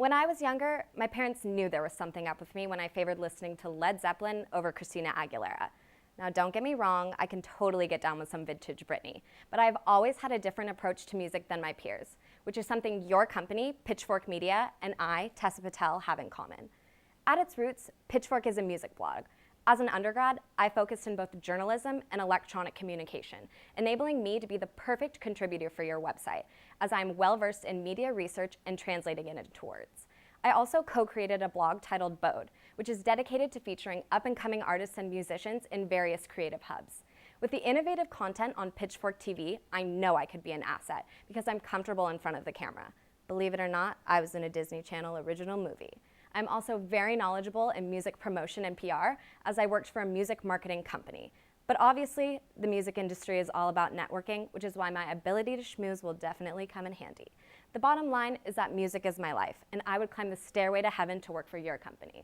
When I was younger, my parents knew there was something up with me when I favored listening to Led Zeppelin over Christina Aguilera. Now, don't get me wrong, I can totally get down with some vintage Britney, but I've always had a different approach to music than my peers, which is something your company, Pitchfork Media, and I, Tessa Patel, have in common. At its roots, Pitchfork is a music blog. As an undergrad, I focused in both journalism and electronic communication, enabling me to be the perfect contributor for your website, as I'm well-versed in media research and translating it into words. I also co-created a blog titled Bode, which is dedicated to featuring up-and-coming artists and musicians in various creative hubs. With the innovative content on Pitchfork TV, I know I could be an asset because I'm comfortable in front of the camera. Believe it or not, I was in a Disney Channel original movie. I'm also very knowledgeable in music promotion and PR, as I worked for a music marketing company. But obviously, the music industry is all about networking, which is why my ability to schmooze will definitely come in handy. The bottom line is that music is my life, and I would climb the stairway to heaven to work for your company.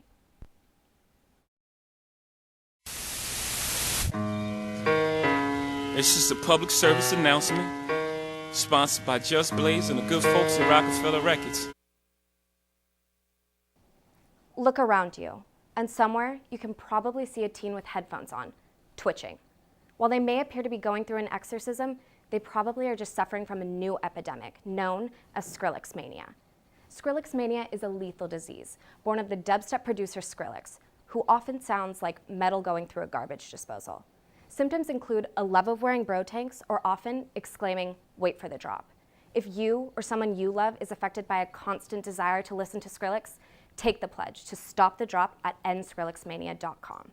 It's just a public service announcement, sponsored by Just Blaze and the good folks at Rockefeller Records. Look around you, and somewhere you can probably see a teen with headphones on, twitching. While they may appear to be going through an exorcism, they probably are just suffering from a new epidemic known as Skrillex mania. Skrillex mania is a lethal disease born of the dubstep producer Skrillex, who often sounds like metal going through a garbage disposal. Symptoms include a love of wearing bro tanks or often exclaiming, "Wait for the drop." If you or someone you love is affected by a constant desire to listen to Skrillex, take the pledge to stop the drop at endskrillexmania.com.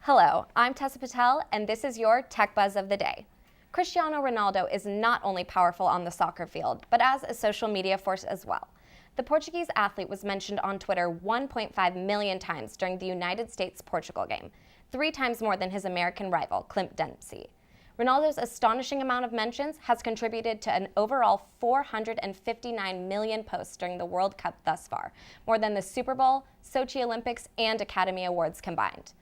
Hello, I'm Tessa Patel, and this is your Tech Buzz of the Day. Cristiano Ronaldo is not only powerful on the soccer field, but as a social media force as well. The Portuguese athlete was mentioned on Twitter 1.5 million times during the United States-Portugal game, 3 times more than his American rival, Clint Dempsey. Ronaldo's astonishing amount of mentions has contributed to an overall 459 million posts during the World Cup thus far, more than the Super Bowl, Sochi Olympics, and Academy Awards combined.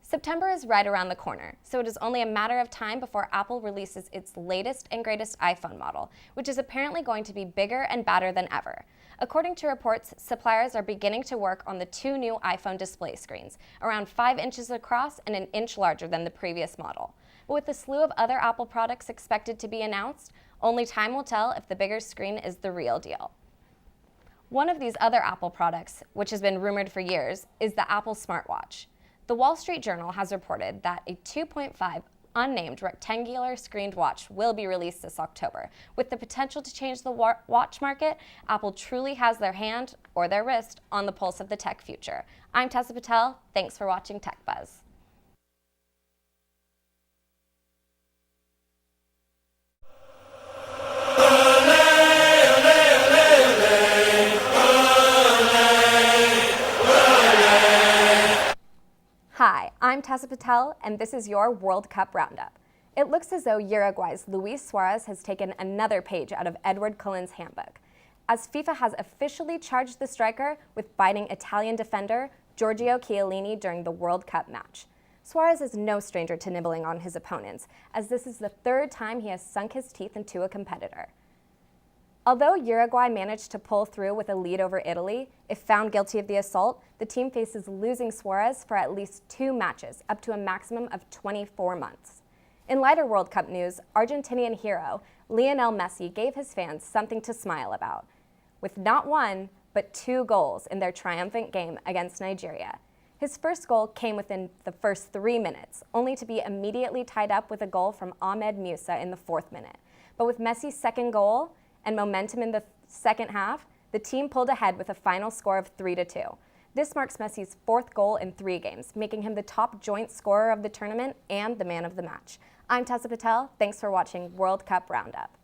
September is right around the corner, so it is only a matter of time before Apple releases its latest and greatest iPhone model, which is apparently going to be bigger and badder than ever. According to reports, suppliers are beginning to work on the 2 new iPhone display screens, around 5 inches across and an inch larger than the previous model. But with a slew of other Apple products expected to be announced, only time will tell if the bigger screen is the real deal. One of these other Apple products, which has been rumored for years, is the Apple smartwatch. The Wall Street Journal has reported that a 2.5 unnamed rectangular screened watch will be released this October. With the potential to change the watch market, Apple truly has their hand, or their wrist, on the pulse of the tech future. I'm Tessa Patel. Thanks for watching Tech Buzz. Hi, I'm Tessa Patel, and this is your World Cup Roundup. It looks as though Uruguay's Luis Suarez has taken another page out of Edward Cullen's handbook, as FIFA has officially charged the striker with biting Italian defender Giorgio Chiellini during the World Cup match. Suarez is no stranger to nibbling on his opponents, as this is the 3rd time he has sunk his teeth into a competitor. Although Uruguay managed to pull through with a lead over Italy, if found guilty of the assault, the team faces losing Suarez for at least 2 matches, up to a maximum of 24 months. In lighter World Cup news, Argentinian hero Lionel Messi gave his fans something to smile about, with not 1, but 2 goals in their triumphant game against Nigeria. His first goal came within the first 3 minutes, only to be immediately tied up with a goal from Ahmed Musa in the 4th minute. But with Messi's second goal and momentum in the second half, the team pulled ahead with a final score of 3-2. This marks Messi's 4th goal in 3 games, making him the top joint scorer of the tournament and the man of the match. I'm Tessa Patel. Thanks for watching World Cup Roundup.